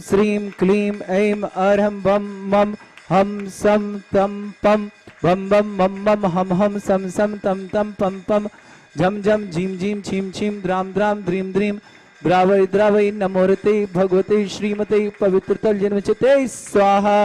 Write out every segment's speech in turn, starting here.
श्रीं क्लीं ऐं अर्हं वं मं हम सम तम पम वम वम मम मम हम हम सम सम तम तम पम पम झम झम झीम झीम छीम छीम द्राम द्राम द्रीम द्रीम द्रावय द्रावय नमोरते भगवते श्रीमते पवित्रतल जन्मचिते स्वाहा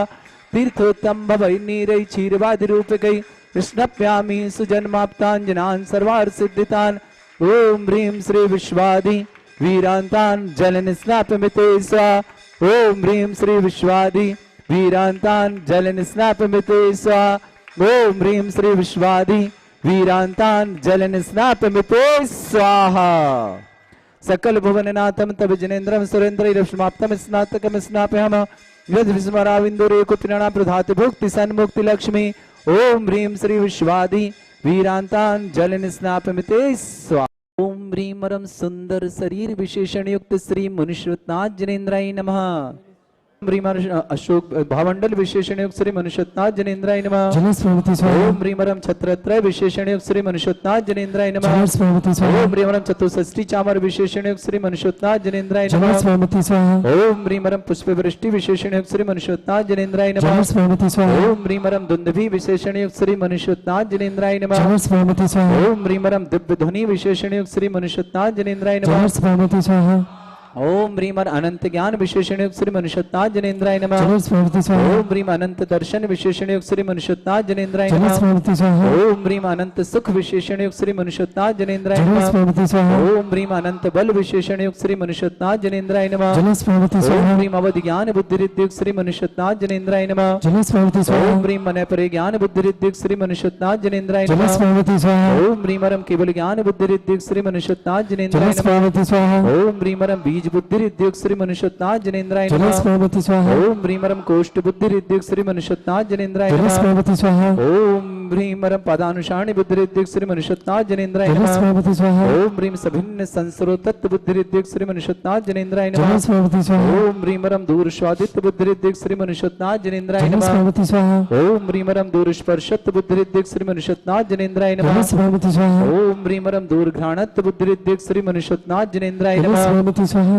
तीर्थोत्तम भवै नीरै क्षीरवादि रूपकै कृष्णप्यामि सुजन्माप्ताञ्जनान् सर्वार्थ सिद्धितान् ओम ह्रीं श्री विश्वादि वीरान्तान् जलन स्नापमिते स्वाहा ओम ह्रीं श्री विश्वादि वीरान्तान् जलन स्नापमिते स्वाहा ओम ह्रीं श्री विश्वादि वीरान्तान् जलन स्नापमिते स्वाहा सकल भुवननाथं तव जनेन्द्रं सुरेन्द्रैरश्माप्तं स्नातकं स्नापयाम यद् विस्मराविन्दुरे कुत्रिणा प्रधाति भुक्ति सन्मुक्ति लक्ष्मी ओम ह्रीं श्री विश्वादि वीरान्तान् जलन स्नापमिते स्वाहा ओम ह्रीं रं सुंदर शरीर विशेषण युक्त श्री मुनिश्वतनाथ जनेन्द्राय नमः ह्रीं अशोक भावंडल विशेषण युक्त श्री मनुष्यनाथ जनेन्द्राय नमः ओम ह्रीं रं छत्रत्रय विशेषण युक्त श्री मनुष्यनाथ जनेन्द्राय नमः ओम ह्रीं रं चतुष्षष्टि चामर विशेषण युक्त श्री मनुष्यनाथ जनेन्द्राय नमः ओम ह्रीं रं पुष्पवृष्टि विशेषण युक्त श्री मनुष्यनाथ जनेन्द्राय नमः ओम ह्रीं रं दुंदुभि विशेषण युक्त श्री मनुष्यनाथ जनेन्द्राय नमः ओम ह्रीं रं दिव्य ध्वनि विशेषण युक्त श्री मनुष्यनाथ जनेन्द्राय नमः ओम ह्रीं अनंत ज्ञान विशेषण युक्त श्री मनुष्यनाथ जनेन्द्राय नमः ओम ह्रीं अनंत दर्शन विशेषण युक्त श्री मनुष्यनाथ जनेन्द्राय नमः ओम ह्रीं अनंत सुख विशेषण युक्त श्री मनुष्यनाथ जनेन्द्राय नमः ओम ह्रीं अनंत बल विशेषण युक्त श्री मनुष्यनाथ जनेन्द्राय नमः ओम ह्रीं अवधि ज्ञान बुद्धि युक्त श्री मनुष्यनाथ जनेन्द्राय नमः ओम ह्रीं मन परे ज्ञान बुद्धि युक्त श्री मनुष्यनाथ जनेन्द्राय नमः ओम ह्रीं रं केवल ज्ञान बुद्धि युक्त श्री मनुष्यनाथ जनेन्द्राय नमः ओम ह्रीं रं बीज बुद्धि युक्त श्री मनुष्यनाथ जनेन्द्राय नमः ओम ह्रीं रं कोष्ठ बुद्धि युक्त श्री मनुष्यनाथ जनेन्द्राय नमः ओम ह्रीं रं पदानुसारणी बुद्धि युक्त श्री मनुष्यनाथ जनेन्द्राय नमः ओम ह्रीं सभिन्न संस्रोतत्व बुद्धि युक्त श्री मनुष्यनाथ जनेन्द्राय नमः ओम ह्रीं रं दूर स्वादित्व बुद्धि युक्त श्री मनुष्यनाथ जनेन्द्राय नमः ओम ह्रीं रं दूर स्पर्शत्व बुद्धि युक्त श्री मनुष्यनाथ जनेन्द्राय नमः ओम ह्रीं रं दूर घ्राणत्व बुद्धि युक्त श्री मनुष्यनाथ जनेन्द्राय नमः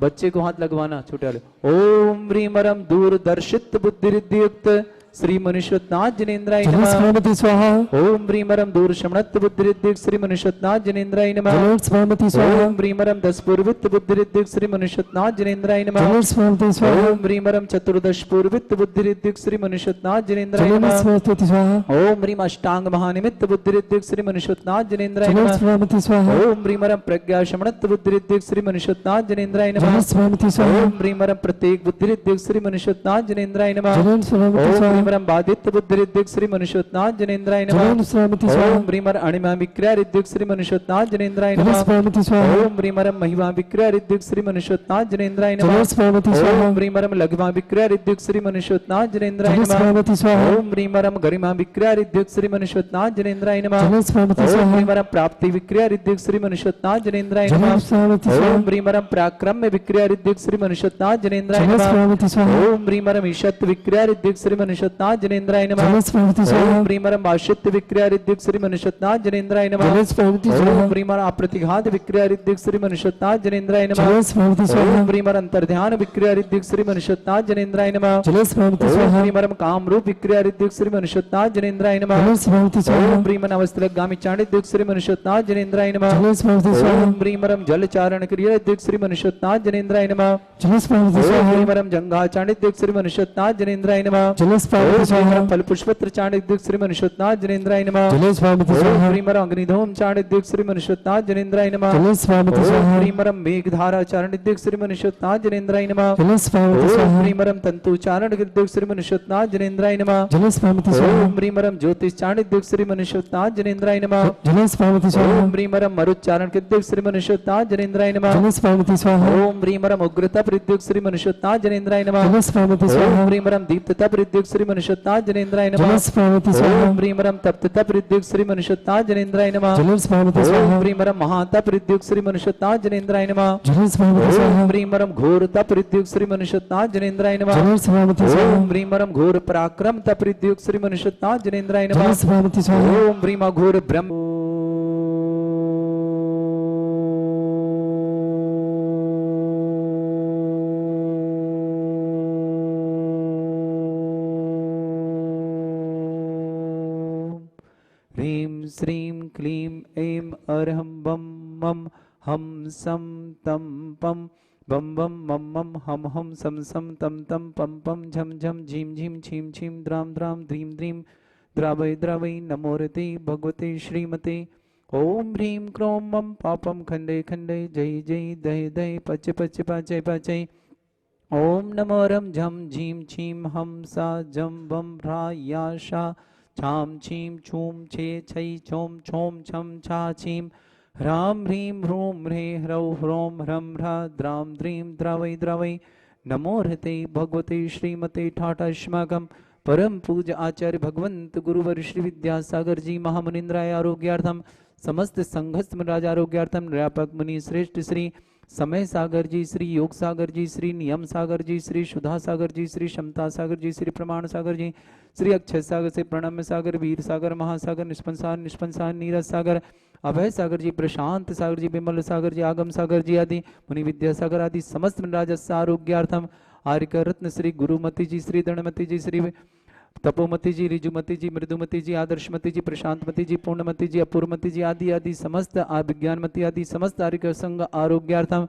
बच्चे को हाथ लगवाना छोटे वाले ओम ह्रीं रं दूरदर्शित बुद्धि युक्त श्री मनुष्यनाथ जनेन्द्राय नमः स्वाहा ओम ह्रीं रं दूर शमनत्व बुद्धि युक्त श्री मनुष्यनाथ जनेन्द्राय नमः ओम ह्रीं रं दस पूर्वित बुद्धि युक्त श्री मनुष्यनाथ जनेन्द्राय नमः ओम ह्रीं रं चतुर्दश पूर्वित बुद्धि युक्त श्री मनुष्यनाथ जनेन्द्राय नमः ओम ह्रीं अष्टांग महानिमित्त बुद्धि युक्त श्री मनुष्यनाथ जनेन्द्राय नमः ओम ह्रीं रं प्रज्ञा शमनत्व बुद्धि युक्त श्री मनुष्यनाथ जनेन्द्राय नमः ओम ह्रीं रं प्रत्येक बुद्धि युक्त श्री मनुष्यनाथ जनेन्द्राय नमः ओम ह्रीं बाधित बुद्धि युक्त श्री मनुष्यनाथ जनेन्द्राय नमः ओम ह्रीं अणिमा विक्रिया युक्त श्री मनुष्यनाथ जनेन्द्राय नमः ओम ह्रीं महिमा विक्रिया युक्त श्री मनुष्यनाथ जनेन्द्राय नमः ओम ह्रीं लघुमा विक्रिया युक्त श्री मनुष्यनाथ जनेन्द्राय नमः ओम ह्रीं गरिमा विक्रिया युक्त श्री मनुष्यनाथ जनेन्द्राय नमः ओम ह्रीं प्राप्ति विक्रिया युक्त श्री मनुष्यनाथ जनेन्द्राय नमः ओम ह्रीं पराक्रम्य विक्रिया युक्त श्री मनुष्यनाथ जनेन्द्राय नमः ओम ह्रीं ईशत् विक्रिया युक्त श्री मनुष्यनाथ जनेन्द्राय नमः ओम ह्रीं आश्रित विक्रिया युक्त श्री मनुष्यनाथ जनेन्द्राय नमः ओम ह्रीं अप्रतिघात विक्रिया युक्त श्री मनुष्यनाथ जनेन्द्राय नमः ओम ह्रीं अंतर्ध्यान विक्रिया युक्त श्री मनुष्यनाथ जनेन्द्राय नमः ओम ह्रीं काम रूप विक्रिया युक्त श्री मनुष्यनाथ जनेन्द्राय नमः ओम ह्रीं अवस्थलगामी चांड युक्त श्री मनुष्यनाथ जनेन्द्राय नमः ओम ह्रीं जल चारण क्रिया युक्त श्री मनुष्यनाथ जनेन्द्राय नमः ओम ह्रीं जंगा चांड युक्त श्री मनुष्यनाथ जनेन्द्राय नमः ओम फल पुष्पत्र चांड श्री मनुष्यनाथ जनेन्द्राय नमः ओम ह्रीं अग्निधूम चांड श्री मनुष्यनाथ जनेन्द्राय नमः ओम ह्रीं मेघधारा चारण श्री मनुष्यनाथ जनेन्द्राय नमः ओम ह्रीं तंतु चारण श्री मनुष्यनाथ जनेन्द्राय नमः ओम ह्रीं ज्योतिष चांड श्री मनुष्यनाथ जनेन्द्राय नमः ओम ह्रीं मरुच्चारण श्री मनुष्यनाथ जनेन्द्राय नमः ओम ह्रीं उग्रता श्री मनुष्यनाथ जनेन्द्राय नमः ओम ह्रीं दीप्तता श्री मनुष्यनाथ जनेन्द्राय नमः ओम ह्रीं तप्तता श्री मनुष्यनाथ जनेन्द्राय नमः ओम ह्रीं महाता श्री मनुष्यनाथ जनेन्द्राय नमः ओम ह्रीं घोरता श्री मनुष्यनाथ जनेन्द्राय नमः ओम ह्रीं घोर पराक्रमता श्री मनुष्यनाथ जनेन्द्राय नमः ओम ह्रीं घोर ब्रह्म श्रीं क्लीं ऐं अरहं बम मम हम सम तम पम बम बम मम मम हम हम सम तम तम पम पम झम झम झीम झीम छीम छीम द्राम द्राम द्रीम द्रीम द्रावै द्रावै नमोरते भगवते श्रीमते ओम ह्रीं क्रों मम पापम खंडे खंडे जय जय दय दय पच पच पाचय पाचय ओम नमो रम झम झीम छीम हम सा जम बम भ्रा या शा छाम छीम छूम छे छै छोम छोम छम छा छीम ह्रां ह्रीं ह्रूं ह्रे ह्रौ ह्रौं ह्रं ह्रा द्रां द्रीं द्रावै द्रावै नमो हृते भगवते श्रीमते ठाटाश्माकं परम पूज आचार्य भगवंत गुरुवर श्री विद्यासागर जी महामुनिंद्राय आरोग्यार्थम समस्त संघस्थ राज आरोग्यार्थम व्यापक मुनि श्रेष्ठ श्री समय सागर जी, श्री योग सागर जी, श्री नियम सागर जी, श्री सुधा सागर जी, श्री क्षमता सागर जी, श्री प्रमाण सागर जी, श्री अक्षय सागर से प्रणम्य सागर, वीर सागर, महासागर, निष्पंसार नीरज सागर, अभय सागर जी, प्रशांत सागर जी, विमल सागर जी, आगम सागर जी आदि मुनि विद्यासागर आदि समस्त राजस्व आरोग्यार्थम आर्य रत्न श्री गुरुमती जी, श्री दंडमती जी, श्री तपोमती जी, रिजुमती जी, मृदुमती जी, आदर्शमती जी, प्रशांतमती जी, पूर्णमती जी, अपूर्वमती जी आदि आदि समस्त विज्ञानमती आदि समस्त आर्य संघ आरोग्यार्थम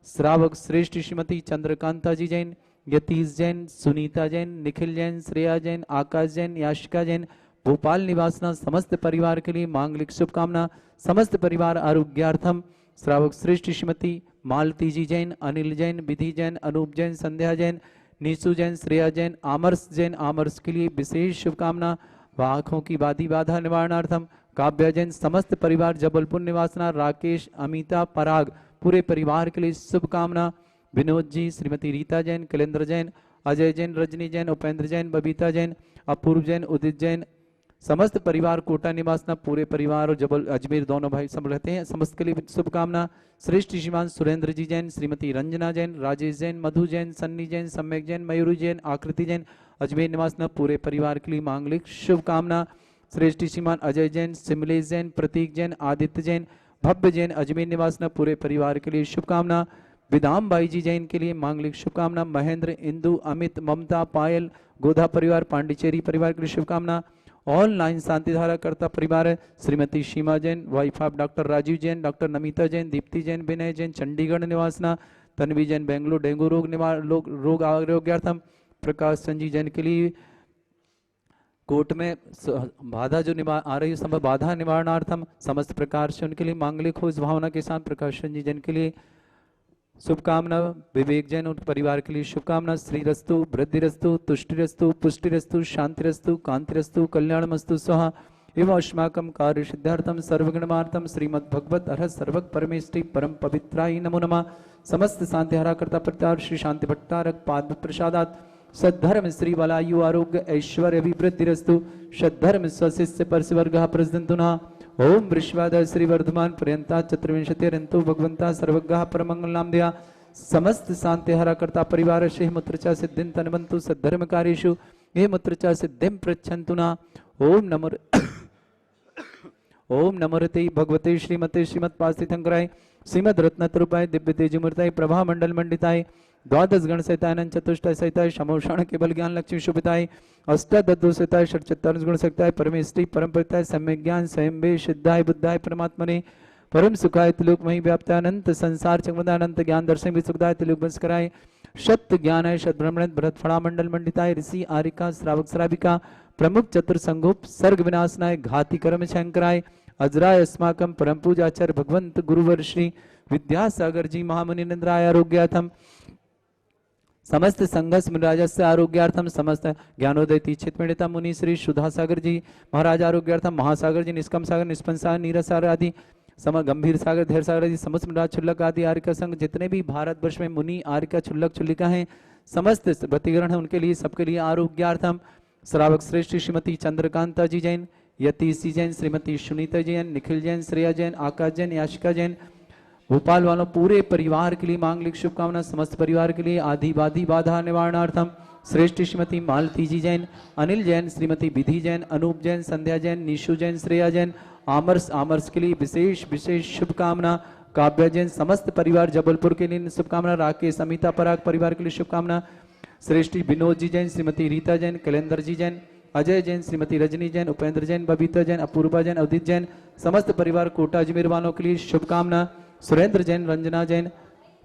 श्रावक श्रेष्ठ श्रीमती चंद्रकांता जी जैन, यतीश जैन, सुनीता जैन, निखिल जैन, श्रेया जैन, आकाश जैन, याशिका जैन, भोपाल निवासना समस्त परिवार के लिए मांगलिक शुभकामना। समस्त परिवार आरोग्यार्थम श्रावक श्रेष्ठ श्रीमती मालती जी जैन, अनिल जैन, विधि जैन, अनूप जैन, संध्या जैन, नीसू जैन, श्रेया जैन, आमर्स के लिए विशेष शुभकामना। आँखों की बाधी बाधा निवारणार्थम काव्या जैन, समस्त परिवार जबलपुर निवासना, राकेश, अमिता, पराग पूरे परिवार के लिए शुभकामना। विनोद जी, श्रीमती रीता जैन, कलेंद्र जैन, अजय जैन, रजनी जैन, उपेंद्र जैन, बबीता जैन, अपूर्व जैन, उदित जैन, समस्त परिवार कोटा निवासना पूरे परिवार और जबल अजमेर दोनों भाई सब रहते हैं, समस्त के लिए शुभकामना। श्रेष्ठ श्रीमान सुरेंद्र जी जैन, श्रीमती रंजना जैन, राजेश जैन, मधु जैन, सन्नी जैन, सम्यक जैन, मयूरी जैन, आकृति जैन, अजमेर निवासना पूरे परिवार के लिए मांगलिक शुभकामना। श्रेष्ठ श्रीमान अजय जैन, सिमलेश जैन, प्रतीक जैन, आदित्य जैन, भव्य जैन, अजमेर निवासना पूरे परिवार के लिए शुभकामना। विदाम बाई जी जैन के लिए मांगलिक शुभकामना। महेंद्र, इंदु, अमित, ममता, पायल, गोधा परिवार, पांडिचेरी परिवार के लिए शुभकामना। ऑनलाइन शांतिधारा करता परिवार है Shrimati Seema Jain, wife of doctor Rajeev Jain, doctor Namita Jain, Deepti Jain, Vinay Jain, Chandigarh निवासना, तन्वी जैन, बेंगलुरु डेंगू रोग आरोग्यार्थम। प्रकाश संजी जैन के लिए कोर्ट में बाधा जो आ रही है बाधा निवारणार्थम समस्त प्रकार से उनके लिए मांगलिक हो इस भावना के साथ प्रकाश संजी जैन के लिए शुभकामना। विवेक जैन उनके परिवार के लिए शुभकामना। श्रीरस्तु, वृद्धिरस्तु, तुष्टिरस्तु, पुष्टिरस्तु, शांतिरस्तु, कांतिरस्तु, कल्याणमस्तु स्वाहा। एवं अस्माकं कार्य सिद्धार्थम सर्वगुणमार्थम श्रीमद् भगवत अर्हत सर्वक परमेष्टि परम पवित्राय नमो नमः। समस्त शांति हरा करता प्रताप श्री शांति भट्टारक पाद प्रसादात सद्धर्म श्री वलायु आरोग्य ऐश्वर्य अभिवृद्धिरस्तु। सद्धर्म स्वशिष्य परस्वर्ग प्रसदंतुना। ओम वृश्वादय श्री वर्धमान पर्यंता चतुर्विंशतिरंतो भगवंता सर्वज्ञ परमंगलाम दया। समस्त शांति हरा करता परिवार से मुत्रचा सिद्धिं तन्वन्तु सद्धर्म कार्येषु हे मुत्रचा सिद्धिं पृच्छन्तु ना। ओम नमो ओम नमोरते भगवते श्रीमते श्रीमत्पास्थितंकराय श्रीमद रत्नतरूपाय दिव्य तेजमूर्ताय प्रभा मंडल मंडिताय द्वादश गण सहिताय चतुष्टय सहिताय समोषण केवल ज्ञान लक्ष्मी शुभिताय अष्टादश सहिताय षट्चत्वारिंश गुण सहिताय परमेष्टि परम परिताय सम्यक ज्ञान स्वयं वे सिद्धाय बुद्धाय परमात्मने परम सुखाय त्रिलोक मही व्याप्ताय अनंत संसार चंद्रानंत ज्ञान दर्शन भी सुखदाय त्रिलोक वंश कराय सत्य ज्ञानाय सद ब्रह्मण भरत फड़ा मंडल मंडिताय ऋषि आरिका श्रावक श्राविका प्रमुख चतुर संगोप सर्ग विनाशनाय घाति कर्म शंकराय अजराय अस्माकं परम पूजाचार्य भगवंत गुरुवर श्री विद्यासागर जी महामुनिन्द्राय आरोग्यार्थम समस्त संघर्ष राजस्य आरोग्यार्थम समस्त ज्ञानोदय तीक्षित पंडिता मुनि श्री सुधा सागर जी महाराज आरोग्यार्थम महासागर जी निष्कम सागर निष्पन्न सागर नीरज सागर आदि सम गंभीर सागर धैर्य सागर आदि समस्त राज छुल्लक आदि आर्य का संघ जितने भी भारतवर्ष में मुनि आर्य का छुल्लक छुल्लिका हैं समस्त व्रतिग्रहण है उनके लिए सबके लिए आरोग्यार्थम। श्रावक श्रेष्ठ श्रीमती चंद्रकांता जी जैन, यतीश जी जैन, श्रीमती सुनीता जैन, निखिल जैन, श्रेया जैन, आकाश जैन, याशिका जैन, भोपाल वालों पूरे परिवार के लिए मांगलिक शुभकामना। समस्त परिवार के लिए आदि बाधी बाधा निवारणार्थम श्रेष्ठ श्रीमती मालती जी जैन, अनिल जैन, श्रीमती विधि जैन, अनूप जैन, संध्या जैन, निशु जैन, श्रेया जैन, आमर्स के लिए विशेष शुभकामना। काव्या जैन समस्त परिवार जबलपुर के लिए शुभकामना। राकेश अमिता पराग परिवार के लिए शुभकामना। श्रेष्ठी विनोद जी जैन, श्रीमती रीता जैन, कैलेंडर जी जैन, अजय जैन, श्रीमती रजनी जैन, उपेंद्र जैन, बबीता जैन, अपूर्वा जैन, अवधित जैन, समस्त परिवार कोटा अजमेर वालों के लिए शुभकामना। सुरेंद्र जैन, रंजना जैन,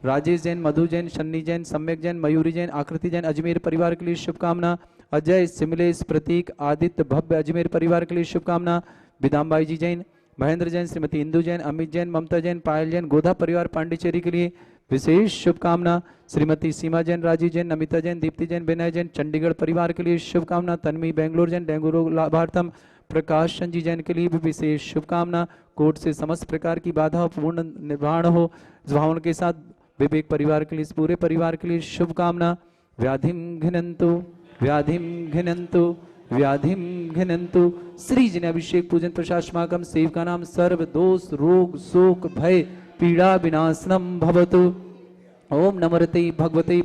राजेश जैन, मधु जैन, शन्नी जैन, सम्यक जैन, मयूरी जैन, आकृति जैन, अजमेर परिवार के लिए शुभकामना। अजय, सिमलेश, प्रतीक, आदित्य, भव्य अजमेर परिवार के लिए शुभकामना। विदामबाई जी जैन, महेंद्र जैन, श्रीमती इंदु जैन, अमित जैन, ममता जैन, पायल जैन, गोधा परिवार पांडिचेरी के लिए विशेष शुभकामना। श्रीमती सीमा जैन, राजीव जैन, नमिता जैन, दीप्ति जैन, विनय जैन, चंडीगढ़ परिवार के लिए शुभकामना। तन्वी बेंगलोर जैन, डेंगू रोग लाभार्थम प्रकाश चंद जैन के लिए भी विशेष शुभकामना। कोर्ट से समस्त प्रकार की बाधा पूर्ण निर्वाण हो भावना के साथ विवेक परिवार के लिए, इस पूरे परिवार के लिए शुभकामना। व्याधिम घिनंतु, व्याधिम घिनंतु, व्याधिम घिनंतु। श्री जिन अभिषेक पूजन प्रशासमाकम सेवका नाम सर्व दोष रोग शोक भय पीड़ा विनाशनम भवतु। ओम नमरते भगवते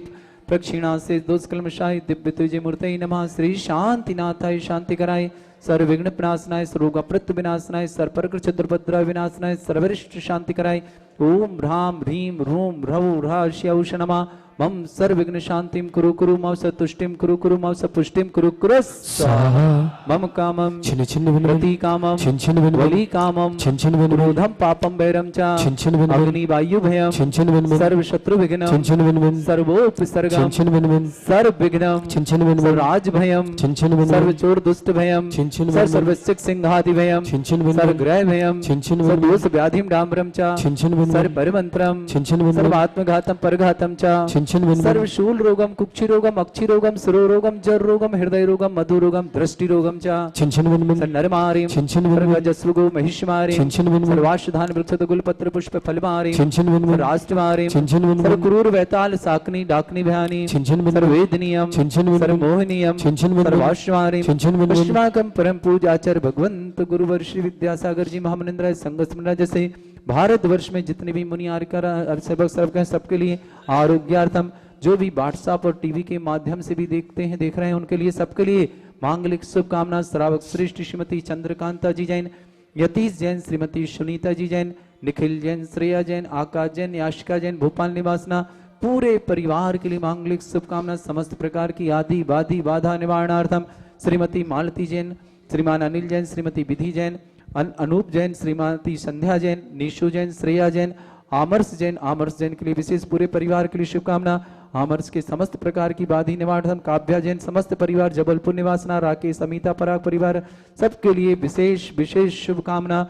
प्रक्षिणा से दोष कलमशाय दिव्य तुझे मूर्ति नमः। श्री शांतिनाथाय शांति कराय, सर्व विघ्न विनाशनाय, सर्वरोग अप्रत्य विनाशनाय, सर्वप्रकृत चतुर्भद्र विनाशनाय, सर्वरिष्ट शांति कराय। ओम ह्राम ह्रीम ह्रूम ह्रव ह्राश्यौष नमः। मम सर्व विघ्न शांतिम कुरु कुरु मौ सतुष्टिम कुरु कुरु मौ सपुष्टिम कुरु कुरु स्वाहा। मम कामम छिन्न छिन्न भिन्न प्रति कामम छिन्न छिन्न भिन्न वली कामम छिन्न छिन्न भिन्न क्रोधम पापम वैरम च छिन्न छिन्न भिन्न अग्नि वायु भयम छिन्न छिन्न भिन्न सर्व शत्रु विघ्नम छिन्न छिन्न भिन्न सर्वोपसर्गम छिन्न छिन्न भिन्न सर्व विघ्नम छिन्न छिन्न भिन्न सर्वराज भयम छिन्न छिन्न भिन्न सर्व चोर दुष्ट भयम छिन्न छिन्न सर्व भिन्न सर्वसिक सिंहादि भयम छिन्न छिन्न भिन्न सर्व ग्रह भयम छिन्न छिन्न सर्व भिन्न दोष व्याधिम डाम्रम च छिन्न छिन्न भिन्न सर्व परमंत्रम छिन्न छिन्न भिन्न सर्व आत्मघातम परघातम च छिन्न छिन्न भिन्न सर्व शूल रोगम कुक्षि रोगम अक्षि रोगम सुरो रोगम जर रोगम हृदय रोगम मधु रोगम दृष्टि रोगम च छिन्न छिन्न भिन्न नरमारिम छिन्न छिन्न भिन्न सर्वजस्वगो महिषमारिम छिन्न छिन्न भिन्न सर्वाश्वधान वृक्षत गुलपत्र पुष्प फलमारिम छिन्न छिन्न भिन्न राष्ट्रमारिम छिन्न छिन्न भिन्न सर्व क्रूर वैताल साकनी डाकनी भयानी छिन्न छिन्न भिन्न सर्वेदनियम छिन्न छिन्न भिन्न सर्व मोहनीयम छिन्न छिन्न भिन्न सर्वाश्वमारिम छिन्न छिन्न भिन्न पुष्पाकम परम पूजाचार्य भगवंत गुरुवर श्री विद्यासागर जी महामनिंद्र संघ स्मरण जैसे भारतवर्ष में जितने भी मुनि आर्यकर सेवक सर्व सबके लिए आरोग्यार्थम जो भी व्हाट्सएप और टीवी के माध्यम से भी देखते हैं देख रहे हैं उनके लिए सबके लिए मांगलिक शुभकामना। श्रावक श्रेष्ठ श्रीमती चंद्रकांता जी जैन, यतीश जैन, श्रीमती सुनीता जी जैन, निखिल जैन, श्रेया जैन, आकाश जैन, याशिका जैन, भोपाल निवासना पूरे परिवार के लिए मांगलिक शुभकामना। समस्त प्रकार की आदि बाधि बाधा निवारणार्थम श्रीमती मालती जैन, श्रीमान अनिल जैन, श्रीमती विधि जैन, अनूप जैन, श्रीमती संध्या जैन, निशु जैन, श्रेया जैन, आमर्स जैन के लिए विशेष पूरे परिवार के लिए शुभकामना। आमर्स के समस्त प्रकार की बाधी निवारण। काव्या जैन समस्त परिवार जबलपुर निवासना, राकेश अमिता पराग परिवार सबके लिए विशेष विशेष शुभकामना।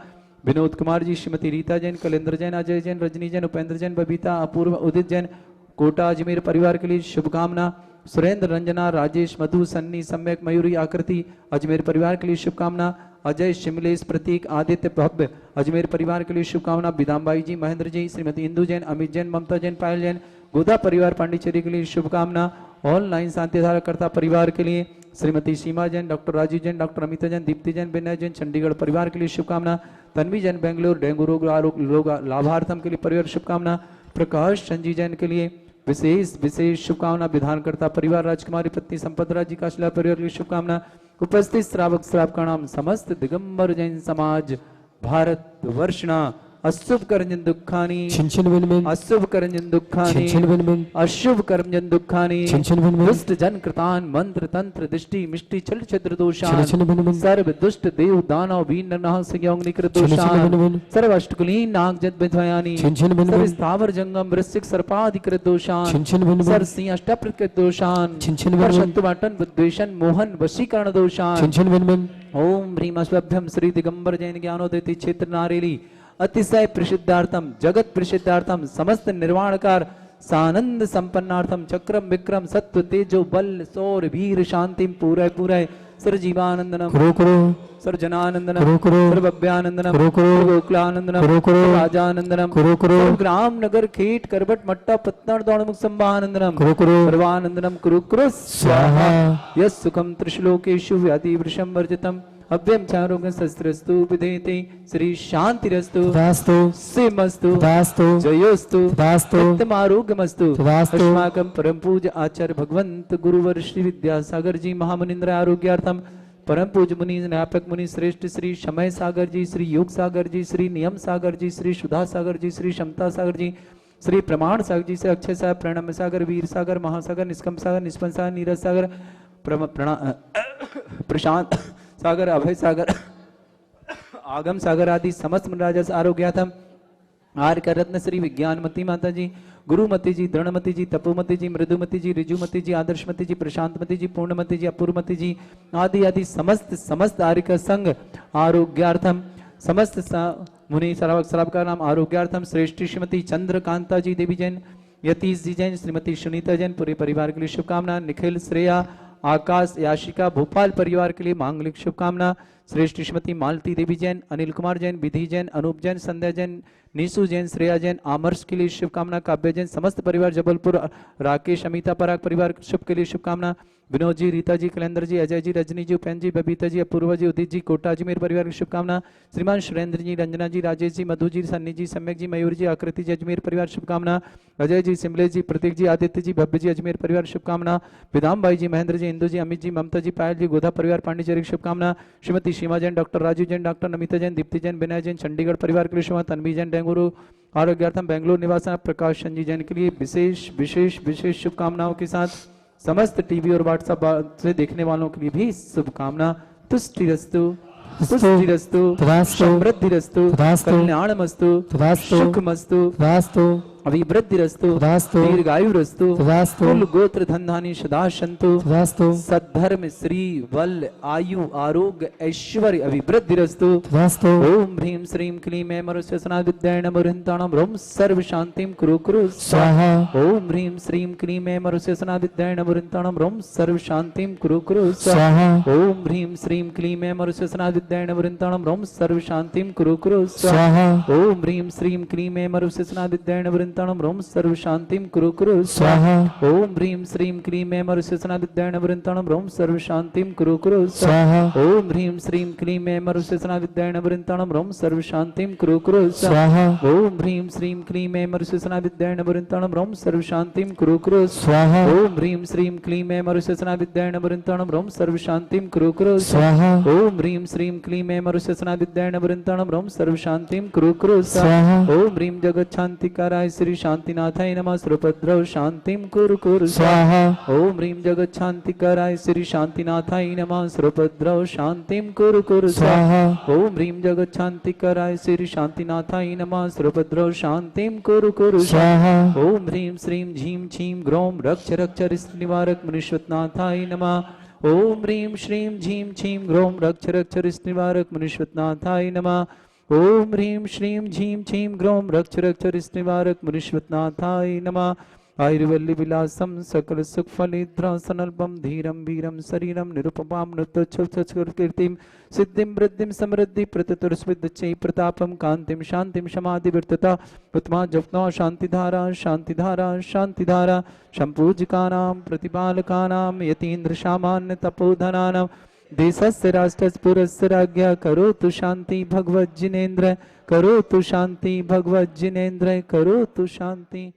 विनोद कुमार जी, श्रीमती रीता जैन, कलेंद्र जैन, अजय जैन, रजनी जैन, उपेंद्र जैन, बबीता, अपूर्व, उदित जैन, कोटा अजमेर परिवार के लिए शुभकामना। सुरेंद्र, रंजना, राजेश, मधु, सन्नी, सम्यक, मयूरी, आकृति अजमेर परिवार के लिए शुभकामना। अजय, शिमलेश, प्रतीक, आदित्य, भव्य अजमेर परिवार के लिए शुभकामना। विदामबाई जी, महेंद्र जी, श्रीमती इंदु जैन, अमित जैन, ममता जैन, पायल जैन, गोदा परिवार पांडिचेरी के लिए शुभकामना। ऑनलाइन शांति धाराकर्ता परिवार के लिए श्रीमती सीमा जैन, डॉक्टर राजीव जैन, डॉक्टर अमिता जैन, दीप्ति जैन, विनय जैन, चंडीगढ़ परिवार के लिए शुभकामना। तन्वी जैन, बेंगलोर, डेंगू रोग लाभार्थम के लिए परिवार शुभकामना। प्रकाश चंद जैन के लिए विशेष विशेष शुभकामना। विधानकर्ता परिवार राजकुमारी पत्नी संपतराज जी काशला परिवार के लिए शुभकामना। उपस्थित श्रावक श्रावका नाम समस्त दिगंबर जैन समाज भारत वर्षना अशुभ कर्मजन दुखानी अशुभ कर्मजन दुखानी अशुभ कर्मजन दुखानी दुष्ट जन कृतान मंत्र तंत्र दृष्टि मिष्टि छल छद्र दोषान सर्व दुष्ट देव दानव वीर नरनाह संयोग निकृत दोषान सर्व अष्टकुलीन नाग जद विध्वयानी सर्व स्थावर जंगम वृश्चिक सर्पाधिकृत दोषान सर्व सिंह अष्टप्रकृत दोषान सर्व शत्रुवाटन विद्वेषण मोहन वशीकरण दोषान। ओम ह्रीम अस्वभ्यम श्री दिगंबर जैन ज्ञानोदय क्षेत्र नारेली अतिशय प्रसिद्धार्थम जगत प्रसिद्धार्थम समस्त निर्वाणकार सानंद संपन्नार्थम चक्रम विक्रम सत्व तेजो बल सौर वीर शांतिम पूरे पूरे sir जीवानंदनम sir जनानंदनम sir Bhavyanandanam गोकुलानंदनम Rajanandanam ग्राम नगर खेट करबट मट्टा पत्तन दौड़मुख संभानंदनम सर्वानंदनम कुरु कुरु स्वाहा। यस सुखम त्रिश्लोकेषु व्याधि वृषम वर्जितम अव्यम चारोग्य शस्त्रस्तु विधेते श्री शांतिरस्तु तथास्तु सिमस्तु तथास्तु जयोस्तु तथास्तु उत्तमारोग्यमस्तु। अस्माकं परम पूज्य आचार्य भगवंत गुरुवर श्री विद्यासागर जी महामुनिंद्र आरोग्यार्थम परम पूज्य मुनि न्यापक मुनि श्रेष्ठ श्री समय सागर जी, श्री योग सागर जी, श्री नियम सागर जी, श्री सुधा सागर जी, श्री क्षमता सागर जी, श्री प्रमाण सागर जी से अक्षय सागर, प्रणम सागर, वीर सागर, महासागर, निष्कम सागर, निष्पन सागर, नीरज सागर, प्रशांत सागर, अभय सागर, आगम सागर आदि समस्त राजस आरोग्याथम आर्य रत्न श्री विज्ञानमती माता जी, गुरुमती जी, दृढ़मती जी, तपोमती जी, मृदुमती जी, ऋजुमती जी, आदर्शमती जी, प्रशांतमती जी, पूर्णमती जी, अपूर्वमती जी आदि आदि समस्त आर्य का संग आरोग्यार्थम समस्त मुनि सरावक का नाम आरोग्यार्थम श्रेष्ठ श्रीमती चंद्रकांता जी देवी जैन, यतीश जी जैन, श्रीमती सुनीता जैन, पूरे परिवार के लिए शुभकामना। निखिल, श्रेया, आकाश, याशिका, भोपाल परिवार के लिए मांगलिक शुभकामना। श्रेष्ठ श्रीमती मालती देवी जैन, अनिल कुमार जैन, विधि जैन, अनूप जैन, संध्या जैन, नीसू जैन, श्रेया जैन, आमर्श के लिए शुभकामना। काव्य जैन, समस्त परिवार जबलपुर, राकेश, अमिता पराग परिवार शुभ के लिए शुभकामना। विनोद जी, रीता जी, कलेंदर जी, अजय जी, रजनी जी, उपेन जी, बबीता जी, अपूर्वा जी, उदित जी, कोटा जी, मेरे परिवार की शुभकामना। श्रीमान सुरेंद्र जी, रंजना जी, राजेश जी, मधु जी, सन्नी जी, सम्यक जी, मयूर जी, आकृति जी, अजमेर परिवार शुभकामना। अजय जी, सिमले जी, प्रतीक जी, आदित्य जी, भव्य जी, अजमेर परिवार शुभकामना। विधाम भाई जी, महेंद्र जी, इंदु जी, अमित जी, ममता जी, पायल जी, गोधा परिवार पांडिचेरी शुभकामना। श्रीमती सीमा जैन, डॉक्टर राजू जैन, डॉक्टर नमिता जैन, दीप्ति जैन, विनय जैन, चंडीगढ़ परिवार के लिए शुभ। तन्वी जैन, बेंगलुरु आरोग्यार्थम बेंगलुरु निवास प्रकाश चंद जी जैन के लिए विशेष विशेष विशेष शुभकामनाओं के साथ समस्त टीवी और व्हाट्सएप से देखने वालों के लिए भी शुभकामना। तुष्टिरस्तु, पुष्टिरस्तु, समृद्धिरस्तु, कल्याणमस्तु, सुखमस्तु, अभिवृद्धिरस्तु, दीर्घायुरस्तु, कुल गोत्र धनधानी सदा सन्तु, सद्धर्म श्री बल आयु आरोग्य ऐश्वर्य अभिवृद्धिरस्तु। ओम ह्रीं श्रीं क्लीं ऐं मरुस्यसना विद्याय नमोरिहन्ताणं रोम सर्व शांतिं कुरु कुरु स्वाहा। ओम ह्रीं श्रीं क्लीं ऐं मरुस्यसना विद्याय नमोरिहन्ताणं रोम सर्व शांतिं कुरु कुरु स्वाहा। ओम ह्रीं श्रीं क्लीं ऐं मरुस्यसना विद्याय नमोरिहन्ताणं रोम सर्व शांतिं कुरु कुरु स्वाहा। ओम ह्रीं श्रीं क्लीं ऐं मरुस्यसना विद्याय नमोरिहन्ताणं रोम सर्व शांतिं कुरु कुरु स्वाहा। ओम ह्रीं श्रीं क्लीं ऐं मरुस्यसना विद्याय नमोरिहन्ताणं रोम सर्व शांतिं कुरु कुरु स्वाहा। ओम ह्रीं श्रीं क्लीं ऐं मरुस्यसना विद्याय नमोरिहन्ताणं रोम सर्व शांतिं कुरु कुरु स्वाहा। ओम ह्रीं श्रीं क्लीं ऐं मरुस्यसना विद्याय नमोरिहन्ताणं रोम सर्व शांतिं कुरु कुरु स्वाहा। ओम ह्रीं श्रीं क्लीं ऐं मरुस्यसना विद्याय नमोरिहन्ताणं रोम सर्व शांतिं कुरु कुरु स्वाहा। ओम ह्रीं श्रीं क्लीं ऐं मरुस्यसना विद्याय नमोरिहन्ताणं रोम सर्व शांतिं कुरु कुरु स्वाहा। ओम ह्रीं जगत शांतिकाराय श्री शांतिनाथाय नमः सुभद्रव शांतिं कुरु कुरु स्वाहा। ओम ह्रीं जगत शांतिकाराय श्री शांतिनाथाय नमः सुभद्रव शांतिं कुरु कुरु स्वाहा। ओम ह्रीं जगत शांतिकाराय श्री शांतिनाथाय नमः सुभद्रव शांतिं कुरु कुरु स्वाहा। ओम ह्रीं श्रीं झीं छीं ग्रौं रक्ष रक्ष निवारक मुनीश्वरनाथाय नमः। ओम ह्रीं श्रीं झीं छीं ग्रौं रक्ष रक्ष निवारक मुनीश्वरनाथाय नमः। ओम ह्रीं श्रीं झीं छीं ग्रौं रक्ष रक्ष निवारक मुनीश्वरनाथाय नमः। आयुर्वल्ली विलासम सकल सुख फलिद्रासनल्पम धीरम वीरम शरीरम निरुपमां नृत्योत्सवकीर्तिं सिद्धिं वृद्धिं समृद्धि प्रतितुरस्विद्चै प्रतापम कांतिं शांतिं समाधिवर्तता उत्तमा जपना शांतिधारा शांतिधारा शांतिधारा संपूजकानां प्रतिपालकानां यतीन्द्र सामान्य तपोधनानां देशस्य राष्ट्रस्य पुरस्य राज्ञा करोतु शांति भगवज्जिनेन्द्र करोतु शांति भगवज्जिनेन्द्र करोतु शांति।